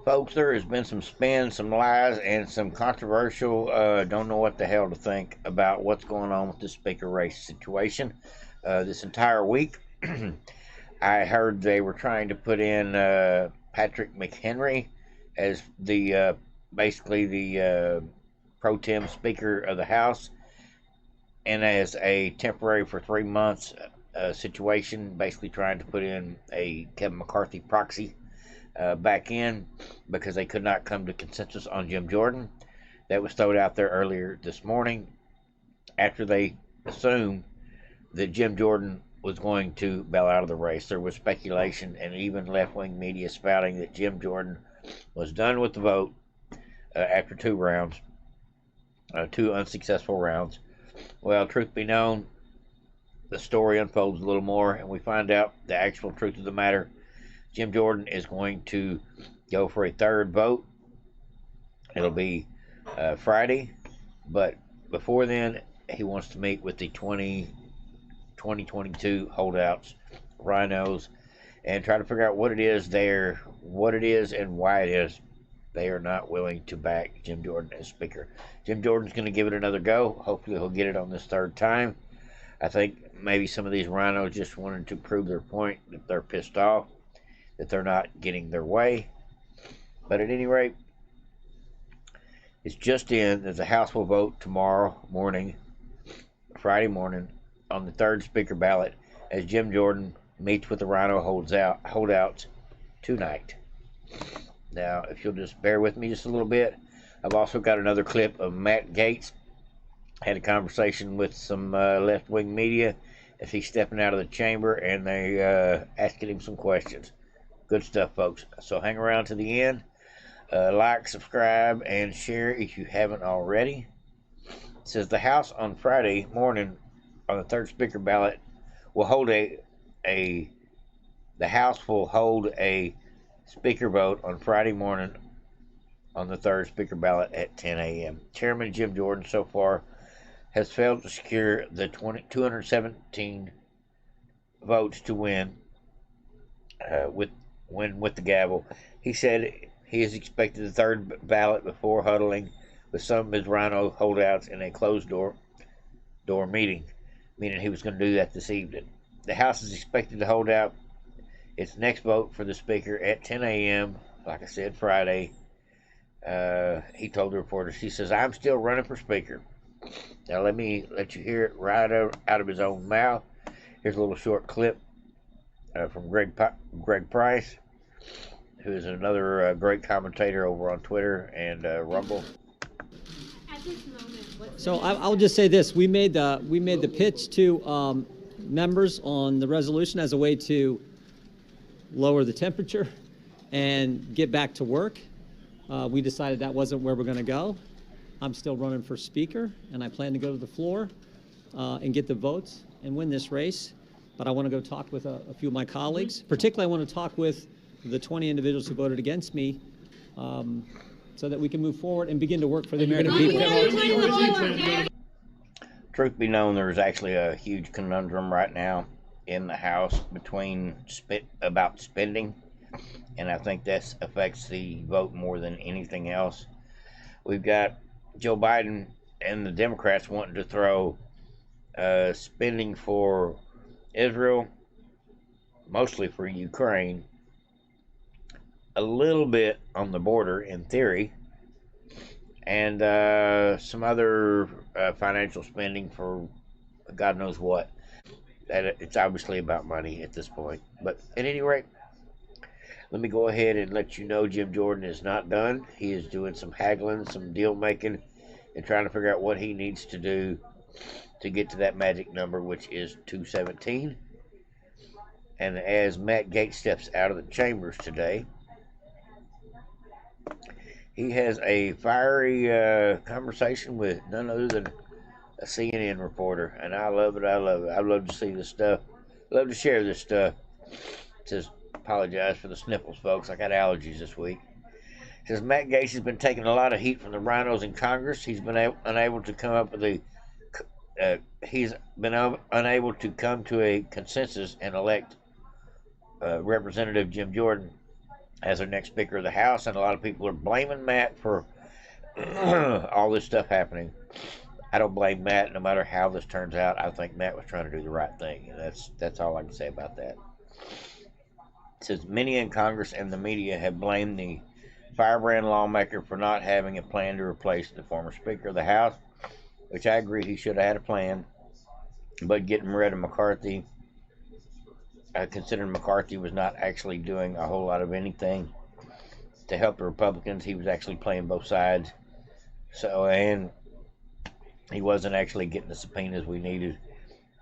Folks, there has been some spin, some lies, and some controversial, don't know what the hell to think about what's going on with the speaker race situation. This entire week, I heard they were trying to put in Patrick McHenry as the basically the pro tem Speaker of the House, and as a temporary for 3 months situation, basically trying to put in a Kevin McCarthy proxy back in because they could not come to consensus on Jim Jordan. That was thrown out there earlier this morning after they assumed that Jim Jordan was going to bail out of the race. There was speculation and even left-wing media spouting that Jim Jordan was done with the vote after 2 rounds, 2 unsuccessful rounds. Well, truth be known, the story unfolds a little more, and we find out the actual truth of the matter. Jim Jordan is going to go for a third vote. It'll be Friday, but before then, he wants to meet with the 2022 holdouts, rhinos, and try to figure out what it is and why it is they are not willing to back Jim Jordan as Speaker. Jim Jordan's going to give it another go. Hopefully he'll get it on this third time. I think maybe some of these rhinos just wanted to prove their point, that they're pissed off, that they're not getting their way. But at any rate, it's just in that the House will vote tomorrow morning, Friday morning, on the third Speaker ballot as Jim Jordan meets with the rhino holdouts tonight. Now, if you'll just bear with me just a little bit, I've also got another clip of Matt Gaetz. Had a conversation with some left-wing media as he's stepping out of the chamber, and they asking him some questions. Good stuff, folks. So hang around to the end. Like, subscribe, and share if you haven't already. It says the House on Friday morning on the third Speaker ballot will hold the House will hold a Speaker vote on Friday morning on the third Speaker ballot at 10 a.m. Chairman Jim Jordan so far has failed to secure the 217 votes to win with the gavel. He said he is expected the third ballot before huddling with some of his rhino holdouts in a closed door meeting, meaning he was going to do that this evening. The House is expected to hold out its next vote for the Speaker at 10 a.m., like I said, Friday. He told the reporters, he says, "I'm still running for Speaker." Now let me let you hear it right out of his own mouth. Here's a little short clip from Greg Price, who is another great commentator over on Twitter and Rumble. So I'll just say this: we made the pitch to members on the resolution as a way to lower the temperature and get back to work. We decided that wasn't where we're going to go. I'm still running for Speaker, and I plan to go to the floor and get the votes and win this race. But I want to go talk with a few of my colleagues. Particularly, I want to talk with the 20 individuals who voted against me so that we can move forward and begin to work for the American people. Truth be known, there's actually a huge conundrum right now in the House between about spending, and I think that affects the vote more than anything else. We've got Joe Biden and the Democrats wanting to throw spending for Israel, mostly for Ukraine, a little bit on the border in theory, and some other financial spending for God knows what. It's obviously about money at this point. But at any rate, let me go ahead and let you know Jim Jordan is not done. He is doing some haggling, some deal making, and trying to figure out what he needs to do to get to that magic number, which is 217. And as Matt Gaetz steps out of the chambers today, he has a fiery conversation with none other than a CNN reporter, and I love it. I love to see this stuff. Love to share this stuff. Says, apologize for the sniffles, folks. I got allergies this week. Says Matt Gaetz has been taking a lot of heat from the rhinos in Congress. He's been unable to come up with unable to come to a consensus and elect Representative Jim Jordan as our next Speaker of the House, and a lot of people are blaming Matt for all this stuff happening. I don't blame Matt, no matter how this turns out. I think Matt was trying to do the right thing, and that's all I can say about that. It says many in Congress and the media have blamed the firebrand lawmaker for not having a plan to replace the former Speaker of the House, which I agree he should have had a plan. But getting rid of McCarthy, considering McCarthy was not actually doing a whole lot of anything to help the Republicans, he was actually playing both sides. So, and he wasn't actually getting the subpoenas we needed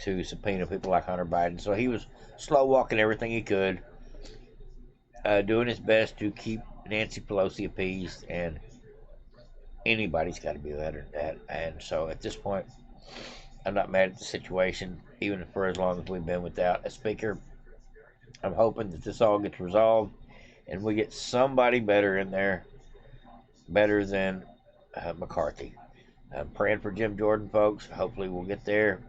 to subpoena people like Hunter Biden. So he was slow walking everything he could, doing his best to keep Nancy Pelosi appeased, and anybody's got to be better than that. And so at this point, I'm not mad at the situation, even for as long as we've been without a speaker. I'm hoping that this all gets resolved and we get somebody better in there, better than McCarthy. I'm praying for Jim Jordan, folks. Hopefully we'll get there.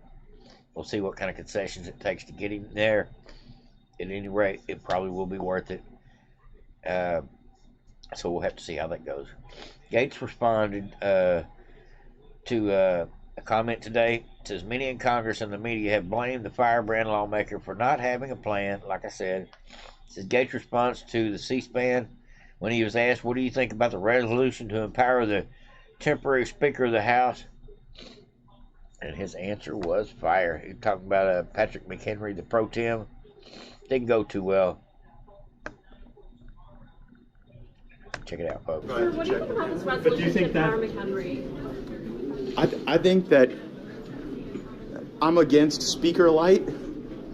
We'll see what kind of concessions it takes to get him there. At any rate, it probably will be worth it. So we'll have to see how that goes. Gaetz responded to a comment today. It says, many in Congress and the media have blamed the firebrand lawmaker for not having a plan, like I said. It says, Gaetz' response to the C-SPAN when he was asked, what do you think about the resolution to empower the temporary Speaker of the House? And his answer was fire. He was talking about Patrick McHenry, the pro tem. Didn't go too well. Check it out, folks. Sir, what do you think about this resolution to empower McHenry? I think that I'm against Speaker Light.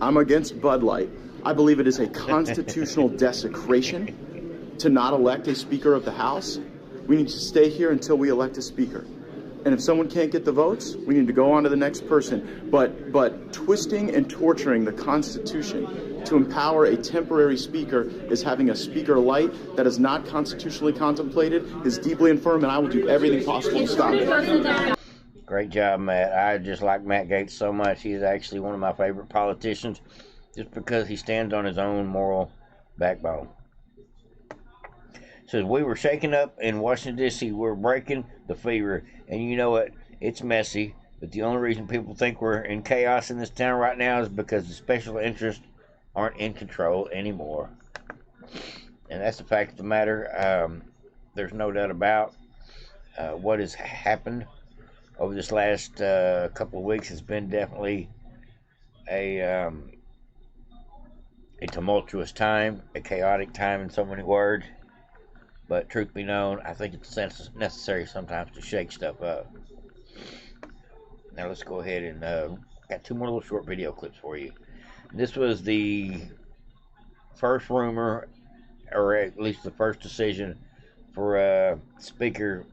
I'm against Bud Light. I believe it is a constitutional desecration to not elect a Speaker of the House. We need to stay here until we elect a Speaker. And if someone can't get the votes, we need to go on to the next person. But twisting and torturing the Constitution to empower a temporary Speaker is having a Speaker Light that is not constitutionally contemplated, is deeply infirm, and I will do everything possible to stop it. Great job, Matt. I just like Matt Gaetz so much. He's actually one of my favorite politicians just because he stands on his own moral backbone. Says, we were shaken up in Washington, D.C. We're breaking the fever. And you know what? It's messy. But the only reason people think we're in chaos in this town right now is because the special interests aren't in control anymore. And that's the fact of the matter. There's no doubt about what has happened over this last couple of weeks has been definitely a tumultuous time, a chaotic time in so many words. But truth be known, I think it's necessary sometimes to shake stuff up. Now let's go ahead and got two more little short video clips for you. This was the first rumor, or at least the first decision for Speaker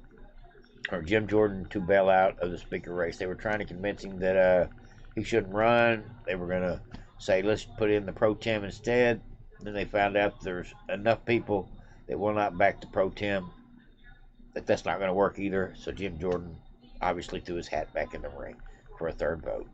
or Jim Jordan to bail out of the Speaker race. They were trying to convince him that he shouldn't run. They were going to say, let's put in the pro tem instead. Then they found out there's enough people that will not back the pro tem that's not going to work either. So Jim Jordan obviously threw his hat back in the ring for a third vote.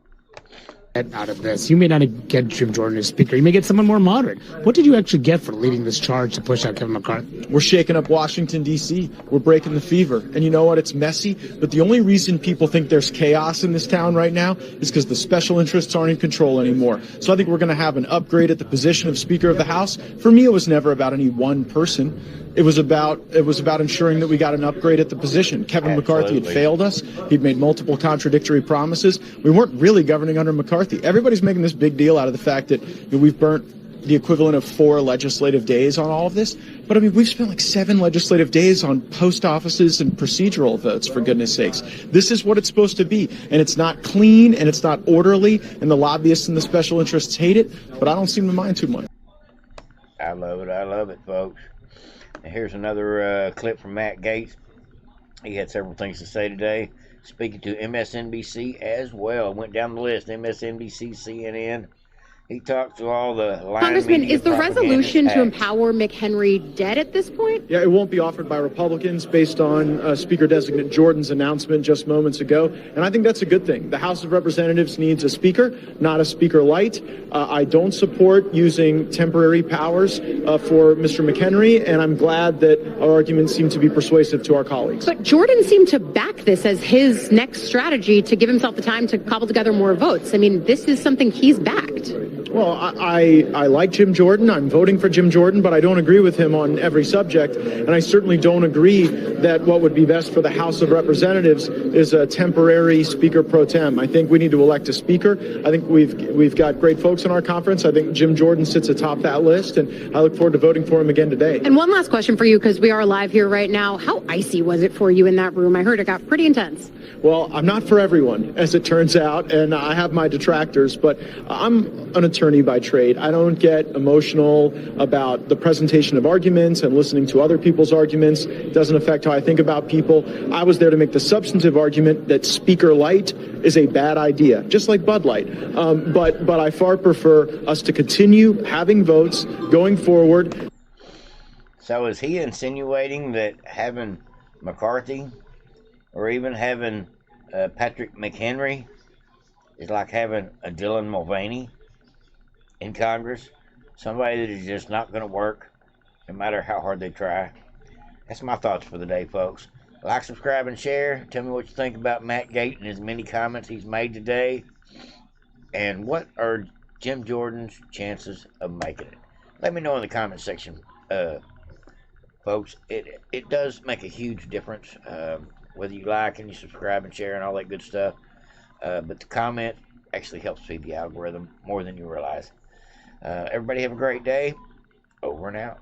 Out of this, you may not get Jim Jordan as Speaker. You may get someone more moderate. What did you actually get for leading this charge to push out Kevin McCarthy? We're shaking up Washington, D.C. We're breaking the fever. And you know what? It's messy. But the only reason people think there's chaos in this town right now is because the special interests aren't in control anymore. So I think we're going to have an upgrade at the position of Speaker of the House. For me, it was never about any one person. It was about ensuring that we got an upgrade at the position. Kevin McCarthy had failed us. He'd made multiple contradictory promises. We weren't really governing under McCarthy. Everybody's making this big deal out of the fact that we've burnt the equivalent of 4 legislative days on all of this. But I mean, we've spent like 7 legislative days on post offices and procedural votes, for goodness sakes. This is what it's supposed to be. And it's not clean and it's not orderly. And the lobbyists and the special interests hate it. But I don't seem to mind too much. I love it, folks. And here's another clip from Matt Gaetz. He had several things to say today, speaking to MSNBC as well. Went down the list, MSNBC, CNN, He talked to all the line Congressman, media is the propagandists resolution to hacks. empower McHenry dead at this point? Yeah, it won't be offered by Republicans based on Speaker-designate Jordan's announcement just moments ago, and I think that's a good thing. The House of Representatives needs a speaker, not a speaker light. I don't support using temporary powers for Mr. McHenry, and I'm glad that our arguments seem to be persuasive to our colleagues. But Jordan seemed to back this as his next strategy to give himself the time to cobble together more votes. I mean, this is something he's backed. Well, I like Jim Jordan. I'm voting for Jim Jordan, but I don't agree with him on every subject. And I certainly don't agree that what would be best for the House of Representatives is a temporary speaker pro tem. I think we need to elect a speaker. I think we've got great folks in our conference. I think Jim Jordan sits atop that list, and I look forward to voting for him again today. And one last question for you, because we are live here right now. How icy was it for you in that room? I heard it got pretty intense. Well, I'm not for everyone, as it turns out, and I have my detractors, but I'm an attorney by trade. I don't get emotional about the presentation of arguments and listening to other people's arguments. It doesn't affect how I think about people. I was there to make the substantive argument that Speaker Light is a bad idea, just like Bud Light. But I far prefer us to continue having votes going forward. So is he insinuating that having McCarthy or even having Patrick McHenry is like having a Dylan Mulvaney in Congress? Somebody that is just not going to work no matter how hard they try. That's my thoughts for the day, folks. Like, subscribe, and share. Tell me what you think about Matt Gaetz and his many comments he's made today. And what are Jim Jordan's chances of making it? Let me know in the comment section, folks. It does make a huge difference, whether you like and you subscribe and share and all that good stuff. But the comment actually helps feed the algorithm more than you realize. Everybody have a great day. Over and out.